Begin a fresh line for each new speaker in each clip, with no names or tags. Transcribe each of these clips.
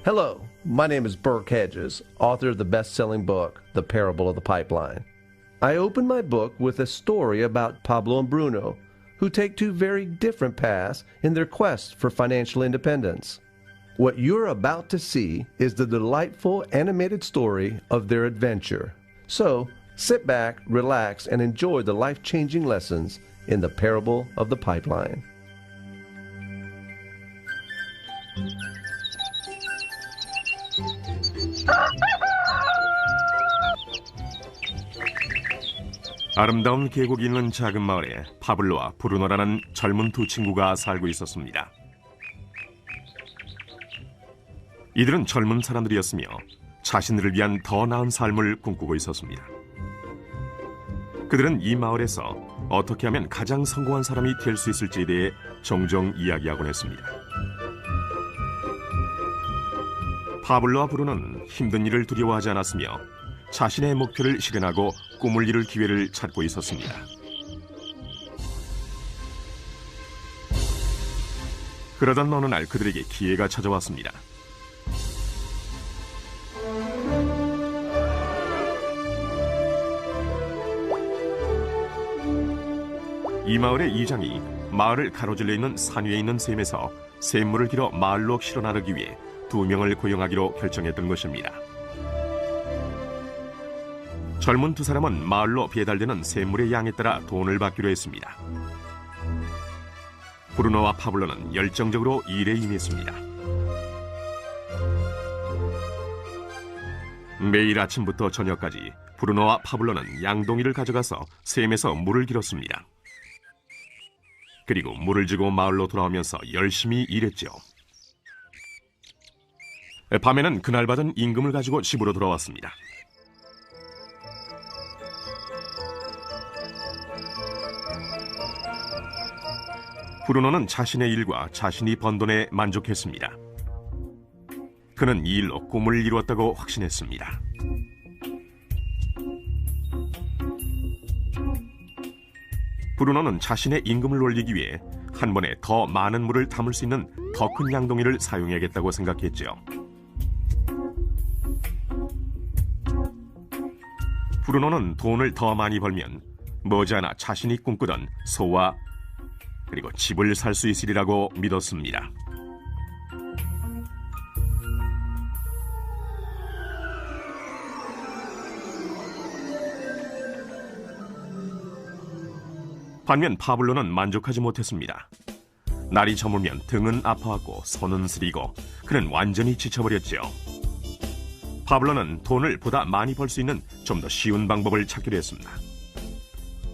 Hello, my name is Burke Hedges, author of the best-selling book, The Parable of the Pipeline. I open my book with a story about Pablo and Bruno, who take two very different paths in their quest for financial independence. What you're about to see is the delightful animated story of their adventure. So, sit back, relax, and enjoy the life-changing lessons in The Parable of the Pipeline.
아름다운 계곡이 있는 작은 마을에 파블로와 브루노라는 젊은 두 친구가 살고 있었습니다. 이들은 젊은 사람들이었으며 자신들을 위한 더 나은 삶을 꿈꾸고 있었습니다. 그들은 이 마을에서 어떻게 하면 가장 성공한 사람이 될 수 있을지에 대해 종종 이야기하곤 했습니다. 파블로와 브루노는 힘든 일을 두려워하지 않았으며 자신의 목표를 실현하고 꿈을 이룰 기회를 찾고 있었습니다. 그러던 어느 날 그들에게 기회가 찾아왔습니다. 이 마을의 이장이 마을을 가로질러 있는 산 위에 있는 샘에서 샘물을 길어 마을로 실어 나르기 위해 2명을 고용하기로 결정했던 것입니다. 젊은 두 사람은 마을로 배달되는 샘물의 양에 따라 돈을 받기로 했습니다. 브루노와 파블로는 열정적으로 일에 임했습니다. 매일 아침부터 저녁까지 브루노와 파블로는 양동이를 가져가서 샘에서 물을 길었습니다. 그리고 물을 지고 마을로 돌아오면서 열심히 일했죠. 밤에는 그날 받은 임금을 가지고 집으로 돌아왔습니다. 브루노는 자신의 일과 자신이 번 돈에 만족했습니다. 그는 이 일로 꿈을 이루었다고 확신했습니다. 브루노는 자신의 임금을 올리기 위해 한 번에 더 많은 물을 담을 수 있는 더 큰 양동이를 사용해야겠다고 생각했죠. 브루노는 돈을 더 많이 벌면 머지않아 자신이 꿈꾸던 소와 그리고 집을 살 수 있으리라고 믿었습니다. 반면 파블로는 만족하지 못했습니다. 날이 저물면 등은 아파하고 손은 쓰리고 그는 완전히 지쳐버렸죠. 파블로는 돈을 보다 많이 벌 수 있는 좀 더 쉬운 방법을 찾기로 했습니다.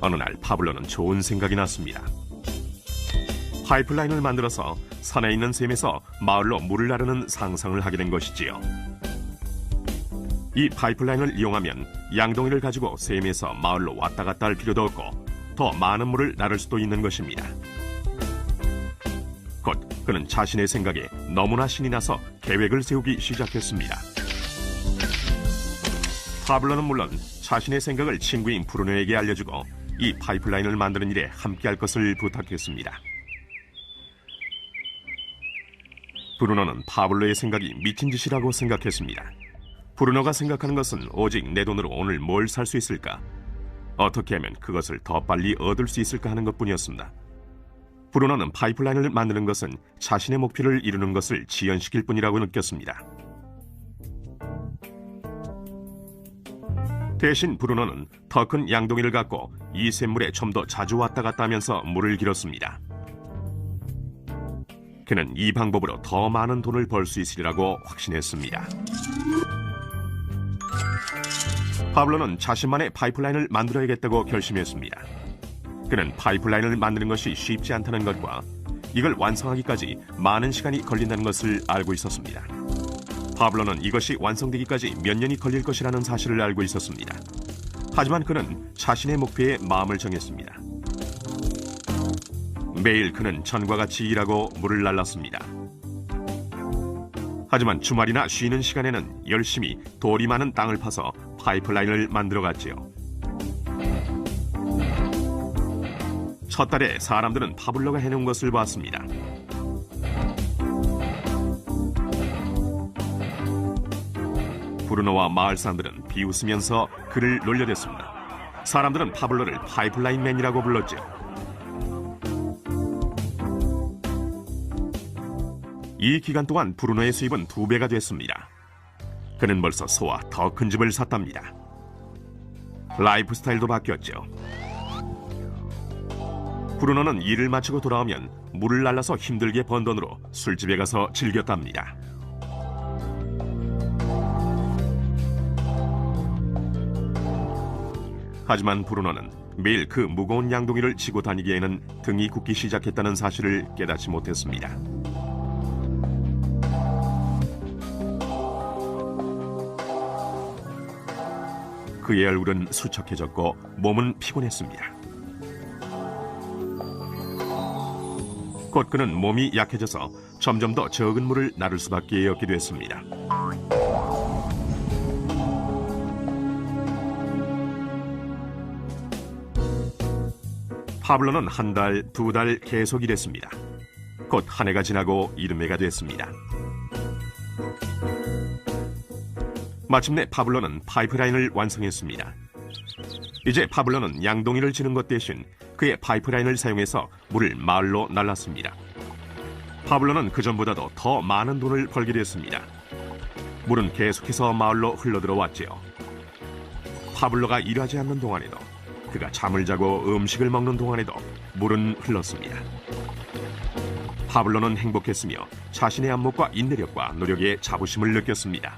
어느 날 파블로는 좋은 생각이 났습니다. 파이프라인을 만들어서 산에 있는 샘에서 마을로 물을 나르는 상상을 하게 된 것이지요. 이 파이프라인을 이용하면 양동이를 가지고 샘에서 마을로 왔다 갔다 할 필요도 없고 더 많은 물을 나를 수도 있는 것입니다. 곧 그는 자신의 생각에 너무나 신이 나서 계획을 세우기 시작했습니다. 파블로는 물론 자신의 생각을 친구인 브루노에게 알려주고 이 파이프라인을 만드는 일에 함께할 것을 부탁했습니다. 브루노는 파블로의 생각이 미친 짓이라고 생각했습니다. 브루노가 생각하는 것은 오직 내 돈으로 오늘 뭘 살 수 있을까? 어떻게 하면 그것을 더 빨리 얻을 수 있을까 하는 것뿐이었습니다. 브루노는 파이프라인을 만드는 것은 자신의 목표를 이루는 것을 지연시킬 뿐이라고 느꼈습니다. 대신 브루노는 더 큰 양동이를 갖고 이 샘물에 좀 더 자주 왔다 갔다 하면서 물을 길었습니다. 그는 이 방법으로 더 많은 돈을 벌 수 있으리라고 확신했습니다. 파블로는 자신만의 파이프라인을 만들어야겠다고 결심했습니다. 그는 파이프라인을 만드는 것이 쉽지 않다는 것과 이걸 완성하기까지 많은 시간이 걸린다는 것을 알고 있었습니다. 파블로는 이것이 완성되기까지 몇 년이 걸릴 것이라는 사실을 알고 있었습니다. 하지만 그는 자신의 목표에 마음을 정했습니다. 매일 그는 전과 같이 일하고 물을 날랐습니다. 하지만 주말이나 쉬는 시간에는 열심히 돌이 많은 땅을 파서 파이프라인을 만들어갔지요. 첫 달에 사람들은 파블로가 해놓은 것을 봤습니다. 브루노와 마을 사람들은 비웃으면서 그를 놀려댔습니다. 사람들은 파블로를 파이프라인맨이라고 불렀죠. 이 기간 동안 브루노의 수입은 2배가 됐습니다. 그는 벌써 소와 더 큰 집을 샀답니다. 라이프 스타일도 바뀌었죠. 브루노는 일을 마치고 돌아오면 물을 날라서 힘들게 번 돈으로 술집에 가서 즐겼답니다. 하지만 브루노는 매일 그 무거운 양동이를 지고 다니기에는 등이 굽기 시작했다는 사실을 깨닫지 못했습니다. 그의 얼굴은 수척해졌고 몸은 피곤했습니다. 곧 그는 몸이 약해져서 점점 더 적은 물을 나를 수밖에 없게 됐습니다. 파블로는 1달, 2달 계속 일했습니다. 곧 한 해가 지나고 이듬해가 됐습니다. 마침내 파블로는 파이프라인을 완성했습니다. 이제 파블로는 양동이를 지는 것 대신 그의 파이프라인을 사용해서 물을 마을로 날랐습니다. 파블로는 그전보다도 더 많은 돈을 벌게 됐습니다. 물은 계속해서 마을로 흘러들어왔지요. 파블로가 일하지 않는 동안에도, 그가 잠을 자고 음식을 먹는 동안에도 물은 흘렀습니다. 파블로는 행복했으며 자신의 안목과 인내력과 노력에 자부심을 느꼈습니다.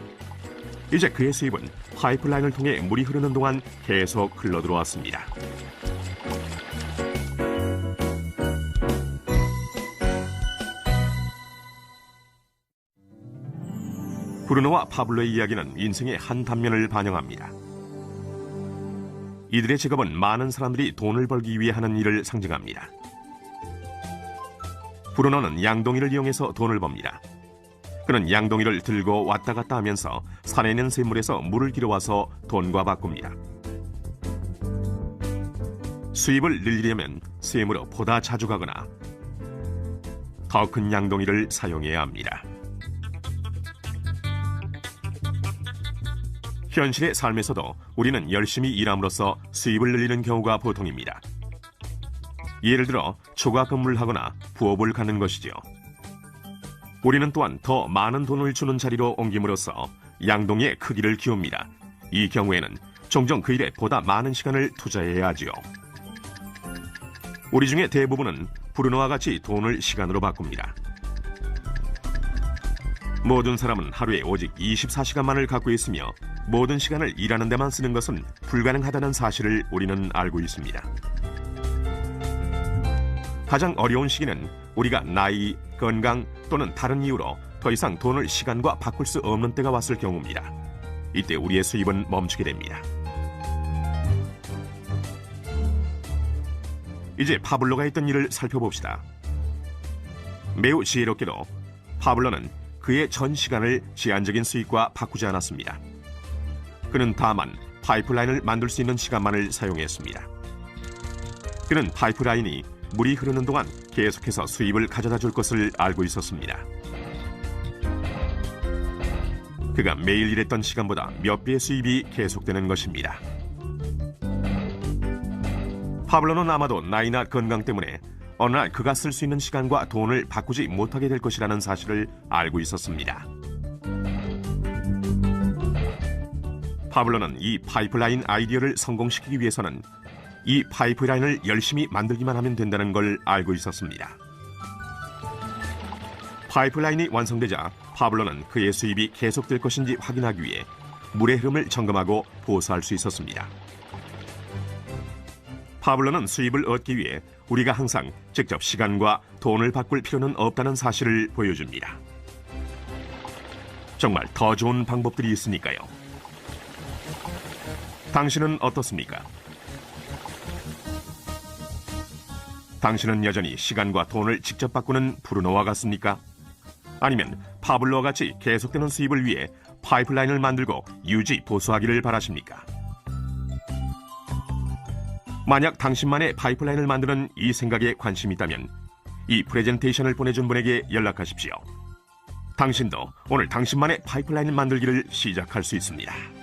이제 그의 수입은 파이프라인을 통해 물이 흐르는 동안 계속 흘러들어왔습니다. 브루노와 파블로의 이야기는 인생의 한 단면을 반영합니다. 이들의 직업은 많은 사람들이 돈을 벌기 위해 하는 일을 상징합니다. 브루노는 양동이를 이용해서 돈을 법니다. 그는 양동이를 들고 왔다 갔다 하면서 산에 있는 샘물에서 물을 길어와서 돈과 바꿉니다. 수입을 늘리려면 샘으로 보다 자주 가거나 더 큰 양동이를 사용해야 합니다. 현실의 삶에서도 우리는 열심히 일함으로써 수입을 늘리는 경우가 보통입니다. 예를 들어 초과 근무를 하거나 부업을 갖는 것이죠. 우리는 또한 더 많은 돈을 주는 자리로 옮김으로써 양동이의 크기를 키웁니다. 이 경우에는 종종 그 일에 보다 많은 시간을 투자해야 하지요. 우리 중에 대부분은 브루노와 같이 돈을 시간으로 바꿉니다. 모든 사람은 하루에 오직 24시간만을 갖고 있으며 모든 시간을 일하는 데만 쓰는 것은 불가능하다는 사실을 우리는 알고 있습니다. 가장 어려운 시기는 우리가 나이, 건강 또는 다른 이유로 더 이상 돈을 시간과 바꿀 수 없는 때가 왔을 경우입니다. 이때 우리의 수입은 멈추게 됩니다. 이제 파블로가 했던 일을 살펴봅시다. 매우 지혜롭게도 파블로는 그의 전 시간을 제한적인 수익과 바꾸지 않았습니다. 그는 다만 파이프라인을 만들 수 있는 시간만을 사용했습니다. 그는 파이프라인이 물이 흐르는 동안 계속해서 수입을 가져다 줄 것을 알고 있었습니다. 그가 매일 일했던 시간보다 몇 배의 수입이 계속되는 것입니다. 파블로는 아마도 나이나 건강 때문에 어느 날 그가 쓸 수 있는 시간과 돈을 바꾸지 못하게 될 것이라는 사실을 알고 있었습니다. 파블로는 이 파이프라인 아이디어를 성공시키기 위해서는 이 파이프라인을 열심히 만들기만 하면 된다는 걸 알고 있었습니다. 파이프라인이 완성되자 파블로는 그의 수입이 계속될 것인지 확인하기 위해 물의 흐름을 점검하고 보수할 수 있었습니다. 파블로는 수입을 얻기 위해 우리가 항상 직접 시간과 돈을 바꿀 필요는 없다는 사실을 보여줍니다. 정말 더 좋은 방법들이 있으니까요. 당신은 어떻습니까? 당신은 여전히 시간과 돈을 직접 바꾸는 브루노와 같습니까? 아니면 파블로와 같이 계속되는 수입을 위해 파이프라인을 만들고 유지 보수하기를 바라십니까? 만약 당신만의 파이프라인을 만드는 이 생각에 관심이 있다면 이 프레젠테이션을 보내준 분에게 연락하십시오. 당신도 오늘 당신만의 파이프라인을 만들기를 시작할 수 있습니다.